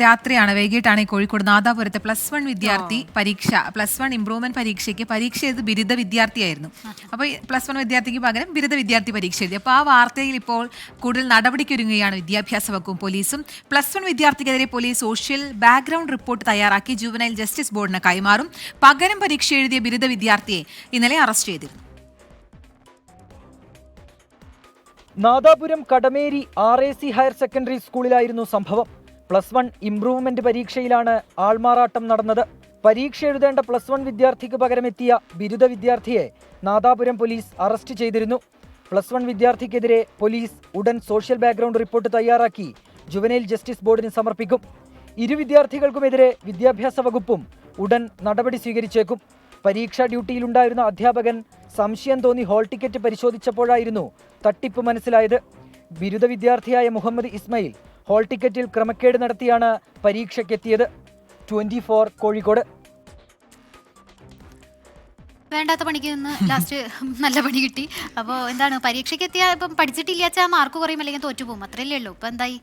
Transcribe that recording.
രാത്രിയാണ് വൈകിട്ടാണ് കോഴിക്കോട് നാദാപുരത്തെ +1 വിദ്യാർത്ഥി പരീക്ഷ +1 ഇംപ്രൂവ്മെന്റ് പരീക്ഷ എഴുതി ബിരുദ വിദ്യാർത്ഥിയായിരുന്നു. അപ്പോൾ +1 വിദ്യാർത്ഥിക്ക് പകരം ബിരുദ വിദ്യാർത്ഥി പരീക്ഷ എഴുതി. അപ്പോൾ ആ വാർത്തയിൽ ഇപ്പോൾ കൂടുതൽ നടപടിക്കൊരുങ്ങുകയാണ് വിദ്യാഭ്യാസ വകുപ്പും പോലീസും. +1 വിദ്യാർത്ഥിക്കെതിരെ പോലീസ് സോഷ്യൽ ബാക്ക്ഗ്രൗണ്ട് റിപ്പോർട്ട് തയ്യാറാക്കി ജുവനൈൽ ജസ്റ്റിസ് ബോർഡിന് കൈമാറും. പകരം പരീക്ഷ എഴുതിയ ബിരുദ വിദ്യാർത്ഥിയെ ഇന്നലെ അറസ്റ്റ് ചെയ്തിരുന്നു. Nadapuram Kadameri RAC higher secondary സ്കൂളിലായിരുന്നു സംഭവം. +1 ഇംപ്രൂവ്മെന്റ് പരീക്ഷയിലാണ് ആൾമാറാട്ടം നടന്നത്. പരീക്ഷ എഴുതേണ്ട +1 വിദ്യാർത്ഥിക്ക് പകരമെത്തിയ ബിരുദ വിദ്യാർത്ഥിയെ നാദാപുരം പോലീസ് അറസ്റ്റ് ചെയ്തിരുന്നു. +1 വിദ്യാർത്ഥിക്കെതിരെ പോലീസ് ഉടൻ സോഷ്യൽ ബാക്ക്ഗ്രൗണ്ട് റിപ്പോർട്ട് തയ്യാറാക്കി ജുവനൈൽ ജസ്റ്റിസ് ബോർഡിന് സമർപ്പിക്കും. ഇരു വിദ്യാർത്ഥികൾക്കുമെതിരെ വിദ്യാഭ്യാസ വകുപ്പും ഉടൻ നടപടി സ്വീകരിച്ചേക്കും. പരീക്ഷാ ഡ്യൂട്ടിയിലുണ്ടായിരുന്ന അധ്യാപകൻ സംശയം തോന്നി ഹോൾ ടിക്കറ്റ് പരിശോധിച്ചപ്പോഴായിരുന്നു തട്ടിപ്പ് മനസ്സിലായത്. ബിരുദ വിദ്യാർത്ഥിയായ മുഹമ്മദ് ഇസ്മയിൽ ഹോൾ ടിക്കറ്റിൽ ക്രമക്കേട് നടത്തിയാണ് പരീക്ഷയ്ക്കെത്തിയത്. 24 കോഴിക്കോട്. വേണ്ടാത്ത പണിക്ക് നിന്ന് ലാസ്റ്റ് നല്ല പണി കിട്ടി. അപ്പോൾ എന്താണ്, പരീക്ഷയ്ക്ക് എത്തിയാൽ ഇപ്പം പഠിച്ചിട്ടില്ലാച്ചാൽ മാർക്ക് കുറയും അല്ലെങ്കിൽ തോറ്റുപോകും, അത്രയല്ലേ ഉള്ളൂ. ഇപ്പം എന്തായി?